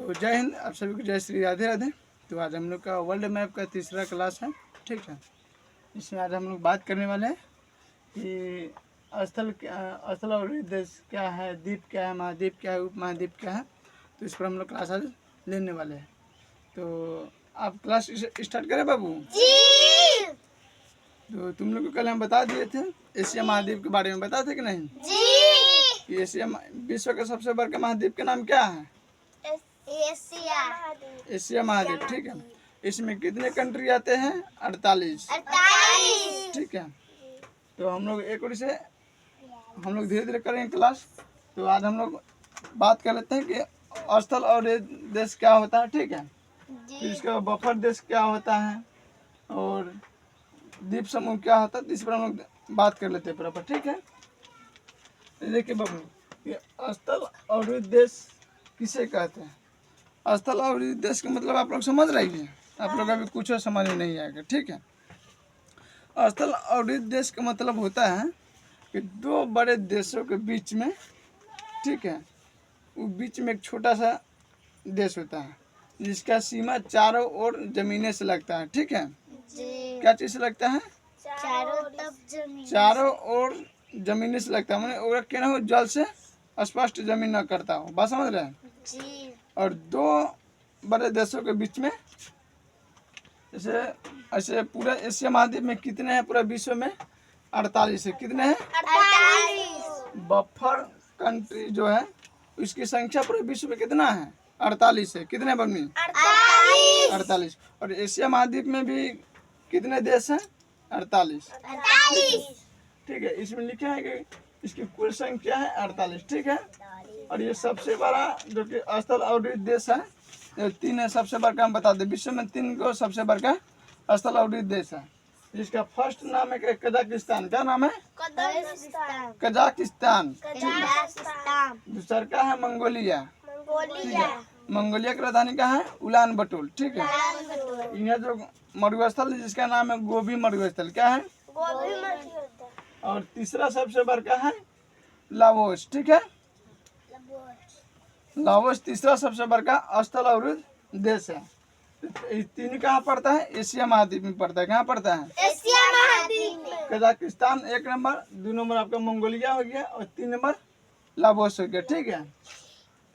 तो जय हिंद, आप सभी को जय श्री राधे राधे। तो आज हम लोग का वर्ल्ड मैप का तीसरा क्लास है, ठीक है। इसमें आज हम लोग बात करने वाले हैं कि स्थल और देश क्या है, द्वीप क्या है, महाद्वीप क्या है, उप महाद्वीप क्या है। तो इस पर हम लोग क्लास आज लेने वाले हैं। तो आप क्लास स्टार्ट करें बाबू जी। तो तुम लोग को कल हम बता दिए थे एशिया महाद्वीप के बारे में, बताए थे कि नहीं जी? कि एशिया विश्व का सबसे बड़ा महाद्वीप का नाम क्या है? एशिया महाद्वीप, ठीक है। इसमें कितने कंट्री आते हैं? 48, ठीक है। तो हम लोग एक और से हम लोग धीरे धीरे करेंगे क्लास। तो आज हम लोग बात कर लेते हैं कि स्थल और देश क्या होता है, ठीक है। फिर इसका बफर देश क्या होता है और द्वीप समूह क्या होता है, इस पर हम लोग बात कर लेते हैं प्रॉपर, ठीक है। देखिए बाबू, ये स्थल और देश किसे कहते हैं? स्थल और देश का मतलब आप लोग समझ रहे हैं? आप लोग अभी कुछ समझ में नहीं आएगा, ठीक है। स्थल और देश का मतलब होता है कि दो बड़े देशों के बीच में, ठीक है, वो बीच में एक छोटा सा देश होता है जिसका सीमा चारों ओर जमीने से लगता है, ठीक है। क्या चीज से लगता है? चारों ओर जमीने से लगता है, मैंने कहना हो जल से स्पष्ट जमीन न करता हो, बात समझ रहे हैं। और दो बड़े देशों के बीच में, जैसे ऐसे पूरे एशिया महाद्वीप में कितने हैं? पूरा विश्व में 48 है। कितने हैं? 48। बफर कंट्री जो है उसकी संख्या पूरे विश्व में कितना है? 48 है। कितने बनी? 48। और एशिया महाद्वीप में भी कितने देश हैं? 48, ठीक है। इसमें लिखा है कि इसकी कुल संख्या है 48, ठीक है। और ये सबसे बड़ा जो कि स्थल और देश है, ये तीन है सबसे बड़ा। हम बता दें विश्व में 3 को सबसे बड़ा स्थल और देश है, जिसका फर्स्ट नाम है कजाकिस्तान। क्या नाम है? कजाकिस्तान। दूसरा का है मंगोलिया। मंगोलिया की राजधानी का है उलान बटोल, ठीक है। यहाँ जो मरुस्थल जिसका नाम है गोबी मरुस्थल। क्या है? और तीसरा सबसे बड़ा है लाओस, ठीक है। लाओस तीसरा सबसे बड़ा स्थल और देश है। तीन कहाँ पड़ता है? एशिया महाद्वीप में पड़ता है। कहाँ पड़ता है? एशिया महाद्वीप में। कजाकिस्तान 1 नंबर, 2 नंबर आपका मंगोलिया हो गया और 3 नंबर लाओस हो गया, ठीक है।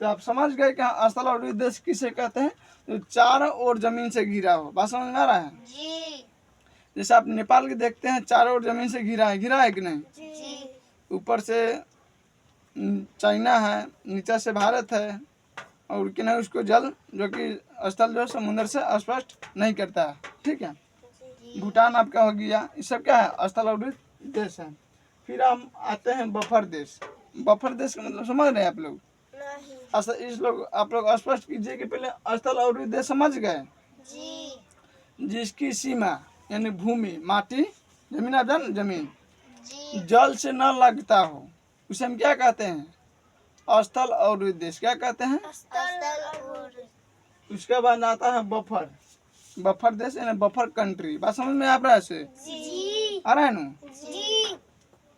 तो आप समझ गए कि स्थल और देश किसे कहते हैं? जो चारों ओर जमीन से घिरा हो। बात समझ में आ रहा है जी? जैसे आप नेपाल के देखते हैं, चारों ओर जमीन से घिरा है कि नहीं जी? ऊपर से चाइना है, नीचे से भारत है, और कि नहीं उसको जल जो कि स्थल जो समुद्र से स्पष्ट नहीं करता है, ठीक है। भूटान आपका हो गया। ये सब क्या है? स्थल और देश है। फिर हम आते हैं बफर देश। बफर देश का मतलब समझ रहे हैं आप लोग? इस लोग आप लोग स्पष्ट कीजिए कि पहले स्थल और देश समझ गए जी? जिसकी सीमा यानी भूमि, माटी, जमीन, आप जान जमीन जल से न लगता हो, उसे हम क्या कहते हैं? स्थल और देश। क्या कहते हैं? उसके बाद आता है बफर। बफर देश यानी बफर कंट्री। बात समझ में आ रहा है? से आ रहा है ना जी?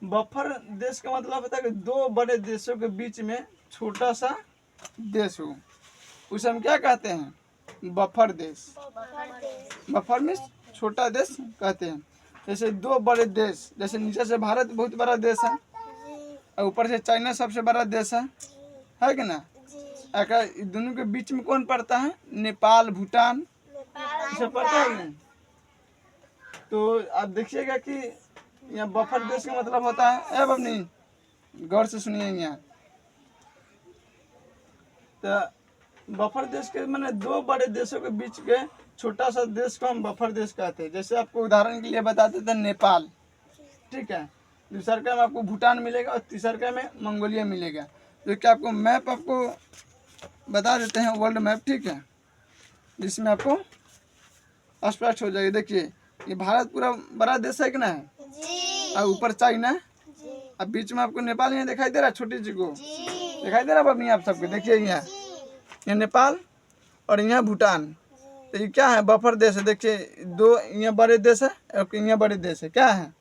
बफर देश का मतलब होता है कि दो बड़े देशों के बीच में छोटा सा देश हो, उसे हम क्या कहते हैं? बफर देश। बफर में छोटा देश कहते हैं। जैसे दो बड़े देश, जैसे नीचे से भारत बहुत बड़ा देश है और ऊपर से चाइना सबसे बड़ा देश है कि ना? अगर दोनों के बीच में कौन पड़ता है? नेपाल, भूटान, इसे पड़ता है नहीं? तो आप देखिएगा कि यहाँ बफर देश का मतलब होता है, बबनी गौर से सुनिए, यहाँ तो बफर देश के मैंने दो बड़े देशों के बीच के छोटा सा देश को हम बफर देश कहते हैं। जैसे आपको उदाहरण के लिए बताते थे नेपाल, ठीक है। दूसरा का में आपको भूटान मिलेगा और तीसरा का में मंगोलिया मिलेगा। जो कि आपको मैप आपको बता देते हैं, वर्ल्ड मैप, ठीक है, जिसमें आपको स्पष्ट हो जाएगा। देखिए ये भारत पूरा बड़ा देश है कि ना है जी? और ऊपर चाइना, अब बीच में आपको नेपाल यहाँ दिखाई दे रहा है, छोटी सी को दिखाई दे रहा है अपनी आप सबको। देखिए यहाँ नेपाल और यहाँ भूटान, तो ये क्या है? बफर देश है। देखिए दो यहाँ बड़े देश है और यहाँ बड़े देश है। क्या है?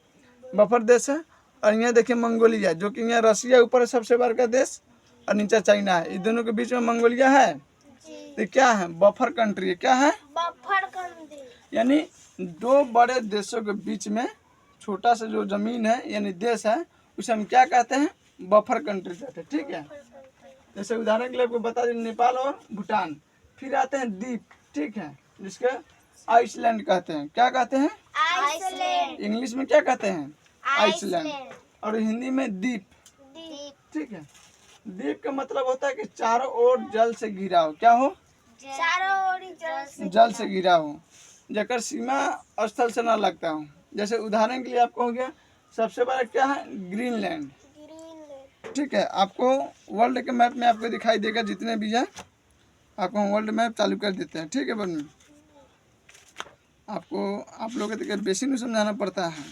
बफर देश है। और यहाँ देखिए मंगोलिया, जो कि यहाँ रसिया ऊपर है सबसे बड़ा देश और नीचे चाइना है। इस दोनों के बीच में मंगोलिया है। तो क्या है, बफर कंट्री है। क्या है, बफर कंट्री। यानी दो बड़े देशों के बीच में छोटा सा जो जमीन है यानी देश है, उसे हम क्या कहते हैं, बफर कंट्री कहते हैं। ठीक है, जैसे उदाहरण के लिए आपको बता दें, नेपाल और भूटान। फिर आते हैं द्वीप, ठीक है, जिसके आइसलैंड कहते हैं। क्या कहते हैं, आइसलैंड। इंग्लिश में क्या कहते हैं, आइसलैंड, आइसलैंड। और हिंदी में द्वीप। द्वीप। ठीक है, द्वीप का मतलब होता है कि चारों ओर जल से घिरा हो। क्या हो, चारों ओर जल से घिरा हो, जकर सीमा स्थल से ना लगता हो। जैसे उदाहरण के लिए आपको हो गया, सबसे बड़ा क्या है, ग्रीनलैंड। ग्रीनलैंड। ठीक है, आपको वर्ल्ड के मैप में आपको दिखाई देगा जितने भी हैं, आपको हम वर्ल्ड मैप चालू कर देते हैं। ठीक है बन, आपको आप लोगों को बेसिक में समझाना पड़ता है।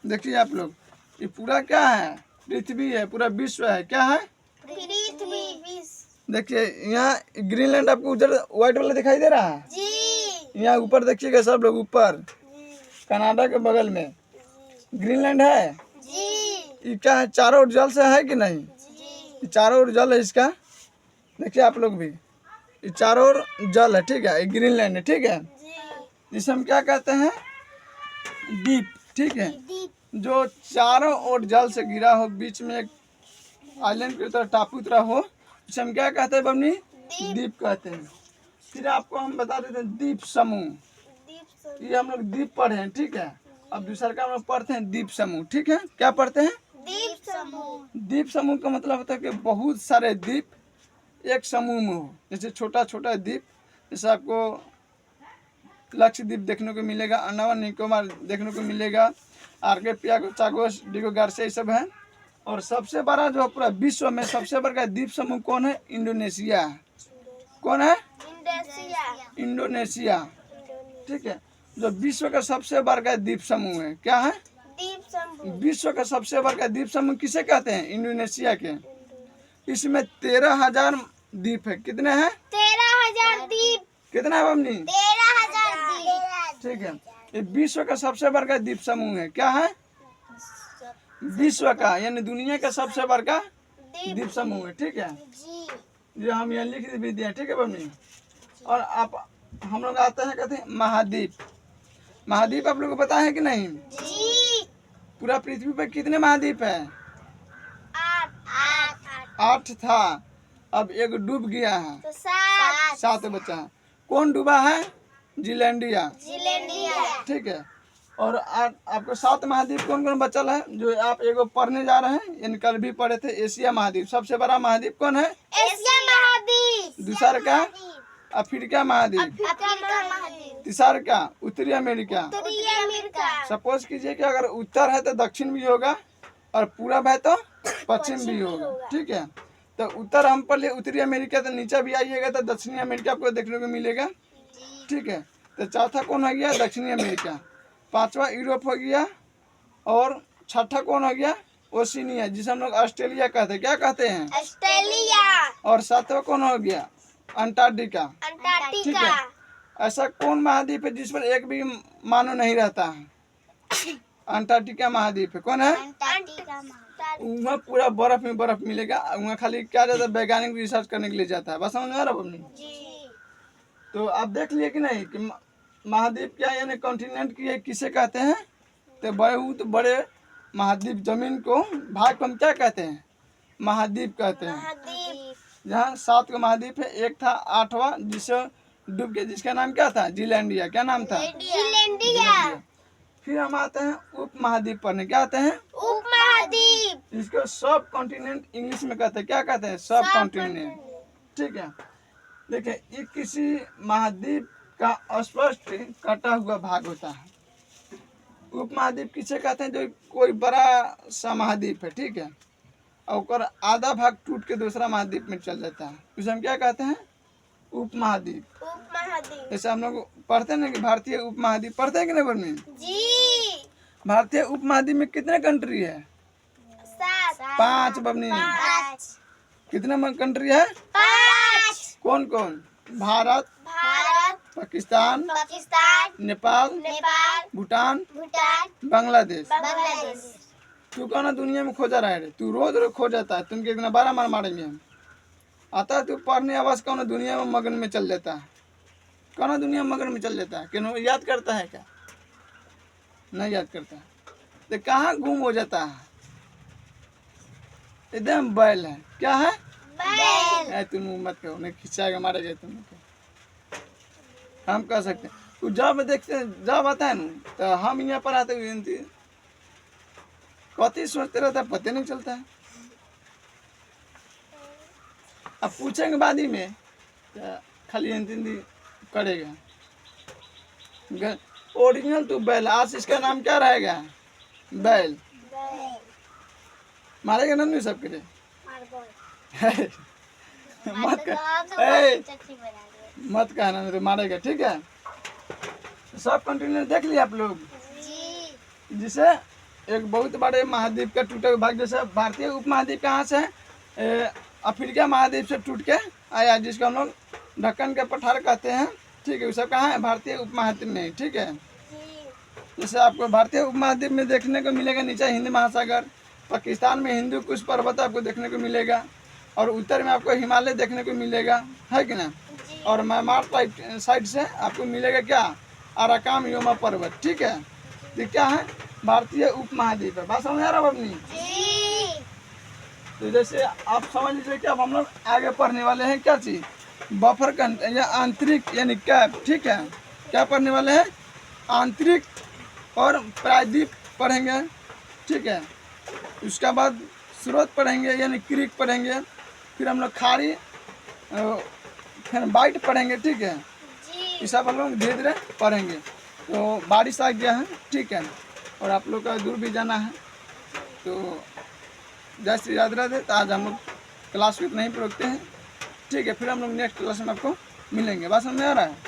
देखिए आप लोग, ये पूरा क्या है, पृथ्वी है, पूरा विश्व है। क्या है, पृथ्वी। विश्व। देखिए यहाँ ग्रीनलैंड आपको उधर व्हाइट वाला दिखाई दे रहा है। जी। यहाँ ऊपर देखिएगा सब लोग, ऊपर जी। कनाडा के बगल में ग्रीनलैंड है। जी। ये क्या है, चारों ओर जल से है कि नहीं, जी। ये चारों ओर जल है इसका। देखिए आप लोग भी, ये चारों ओर जल है। ठीक है, ये ग्रीनलैंड है। ठीक है, जी। जिसे हम क्या कहते हैं, द्वीप। ठीक है, द्वीप। जो चारों ओर जल से घिरा हो, बीच में एक आइलैंड की तरह टापू तरह हो, जिसे हम क्या कहते हैं बमनी, द्वीप कहते हैं। फिर आपको हम बता देते हैं द्वीप समूह। द्वीप। ये हम लोग द्वीप पढ़े हैं। ठीक है, अब दूसरा का हम लोग पढ़ते हैं द्वीप समूह। ठीक है, क्या पढ़ते हैं, द्वीप समूह। द्वीप समूह का मतलब होता है कि बहुत सारे द्वीप एक समूह में हो। जैसे छोटा छोटा द्वीप, जैसे आपको लक्षद्वीप देखने को मिलेगा, अंडमान निकोबार देखने को मिलेगा, आरके पियागो, चागोस, डिगो गार्सिया, ये सब है। और सबसे बड़ा जो पूरा विश्व में सबसे बड़ा द्वीप समूह कौन है, इंडोनेशिया। कौन है, इंडोनेशिया। इंडोनेशिया। ठीक है, जो विश्व का सबसे बड़ा द्वीप समूह है। क्या है, द्वीप समूह। विश्व का सबसे बड़ा द्वीप समूह किसे कहते हैं, इंडोनेशिया के। इसमें 13,000 द्वीप है। कितने हैं, 13,000 द्वीप। कितना है बमनी, 13,000 द्वीप। ठीक है, ये विश्व का सबसे बड़ा द्वीप समूह है। क्या है, विश्व का यानी दुनिया का सबसे बड़ा द्वीप समूह है। ठीक है, जी। जो हम यहाँ लिख भी दिए। ठीक है बमनी, और आप हम लोग आते हैं, कहते हैं महाद्वीप। महाद्वीप आप लोग को पता है कि नहीं, जी। पूरा पृथ्वी पर कितने महाद्वीप है, 8। 8 था, अब एक डूब गया है, तो 7। 7 बचा है। कौन डूबा है, जीलैंडिया। जीलैंडिया। ठीक है, और आपको 7 महाद्वीप कौन कौन बचल है, जो आप एगो पढ़ने जा रहे हैं, यानी कल भी पढ़े थे, एशिया महाद्वीप। सबसे बड़ा महाद्वीप कौन है, एशिया महाद्वीप। दूसरा का अफ्रीका महाद्वीप, अफ्रीका महाद्वीप। तीसरा का उत्तरी अमेरिका। उत्तरी अमेरिका। सपोज कीजिए कि अगर उत्तर है तो दक्षिण भी होगा, और पूरब है तो पश्चिम भी होगा। ठीक है, तो उत्तर हम पढ़ लिए उत्तरी अमेरिका, तो नीचे भी आइएगा तो दक्षिणी अमेरिका आपको देखने को मिलेगा। ठीक है, तो चौथा कौन हो गया, दक्षिणी अमेरिका। पांचवा यूरोप हो गया, और छठा कौन हो गया, ओशिनिया, जिसे हम लोग ऑस्ट्रेलिया कहते हैं। क्या कहते हैं, ऑस्ट्रेलिया। और सातवां कौन हो गया, अंटार्कटिका। ठीक अंटार्कटिका। है, ऐसा कौन महाद्वीप है जिस पर एक भी मानव नहीं रहता है, अंटार्कटिका महाद्वीप है। कौन है, अंटार्कटिका। वहाँ पूरा बर्फ में बर्फ मिलेगा। वहाँ खाली क्या जाता है, वैज्ञानिक रिसर्च करने के लिए जाता है। बस समझ में आ रहा है अपनी। जी। तो आप देख लिए कि नहीं कि महाद्वीप क्या यानी कॉन्टिनेंट की किसे कहते हैं, तो बहुत बड़े महाद्वीप जमीन को भाग को हम क्या कहते हैं, महाद्वीप कहते हैं। महाद्वीप। जहाँ 7 का महाद्वीप है, एक था 8वां जिसे डूब के, जिसका नाम क्या था, जीलैंडिया। क्या नाम था, जीलैंडिया। फिर हम आते हैं उप महाद्वीप पढ़ने। क्या आते हैं, उप महाद्वीप। इसको सब कॉन्टिनेंट इंग्लिश में कहते हैं। क्या कहते हैं, सब कॉन्टिनेंट। ठीक है, देखिए ये किसी महाद्वीप का स्पष्ट कटा हुआ भाग होता है। उप महाद्वीप किसे कहते हैं, जो कोई बड़ा सा महाद्वीप है। ठीक है, और आधा भाग टूट के दूसरा महाद्वीप में चल जाता है, उसे हम क्या कहते हैं, उप महाद्वीप। उप महाद्वीप। जैसे हम लोग पढ़ते हैं ना कि भारतीय उप महाद्वीप, पढ़ते हैं कि नहीं बर्मी, जी। भारतीय उप महाद्वीप में कितने कंट्री है, 7। 5 बबनी। 5। कितने कंट्री है, 5। कौन कौन, भारत, भारत, पाकिस्तान, पाकिस्तान, नेपाल, नेपाल, भूटान, भूटान, बांग्लादेश। बांग्लादेश। तू कौन दुनिया में खोजा रहा है रे? तू रोज रोज खो जाता है, तुमके इतना 12 मार मारेंगे हम। आता तू पढ़ने आवाज कौन दुनिया में मगन में चल जाता है, कौन दुनिया में मगन में चल जाता है, क्यों याद करता है क्या, नहीं याद करता है, तो कहाँ गुम हो जाता है, एकदम बैल है, क्या है, बैल। तुम मत कहो, नहीं खिंचाएगा मारेगा तुम, हम कह सकते हैं। तू जब देखते जब आता है ना तो हम यहाँ पर आते हुए कति सोचते रहता है, पता नहीं चलता है। अब पूछेंगे बाद ही में तो खाली हिंदी करेगा। ओरिजिनल टू बैल, आज इसका नाम क्या रहेगा, बैल। मारेगा ना नहीं सबके लिए मत कर, मत कहना नहीं तो मारेगा, ठीक है। सब कंटिन्यू देख लिया आप लोग, जिसे एक बहुत बड़े महाद्वीप का टूटे भाग, जैसे भारतीय उपमहाद्वीप कहाँ से है, अफ्रीका महाद्वीप से टूट के आया, जिसको हम लोग ढक्कन के पठार कहते हैं, ठीक है। वो सब कहाँ है, भारतीय उपमहाद्वीप में, ठीक है। जैसे आपको भारतीय उपमहाद्वीप में देखने को मिलेगा नीचे हिंद महासागर, पाकिस्तान में हिंदू कुश पर्वत आपको देखने को मिलेगा, और उत्तर में आपको हिमालय देखने को मिलेगा, है कि ना। और म्यांमार साइड से आपको मिलेगा क्या, अराकाम योमा पर्वत, ठीक है। तो क्या है, भारतीय उपमहाद्वीप है। बात समझ आ रहा है अपनी। तो जैसे आप समझ लीजिए कि अब हम लोग आगे पढ़ने वाले हैं क्या चीज़, बफर कंट्री या आंतरिक यानी कैप, ठीक है। क्या पढ़ने वाले हैं, आंतरिक और प्रायद्वीप पढ़ेंगे, ठीक है। उसके बाद स्रोत पढ़ेंगे यानी क्रीक पढ़ेंगे, फिर हम लोग खाड़ी, फिर बाइट पढ़ेंगे, ठीक है। ये सब हम लोग धीरे धीरे पढ़ेंगे। तो बारिश आ गया है, ठीक है, और आप लोग का दूर भी जाना है, तो जैसे याद रहते। तो आज हम लोग क्लास को इतना ही रोकते हैं, ठीक है। फिर हम लोग नेक्स्ट क्लास में आपको मिलेंगे। बात समझ में आ रहा है।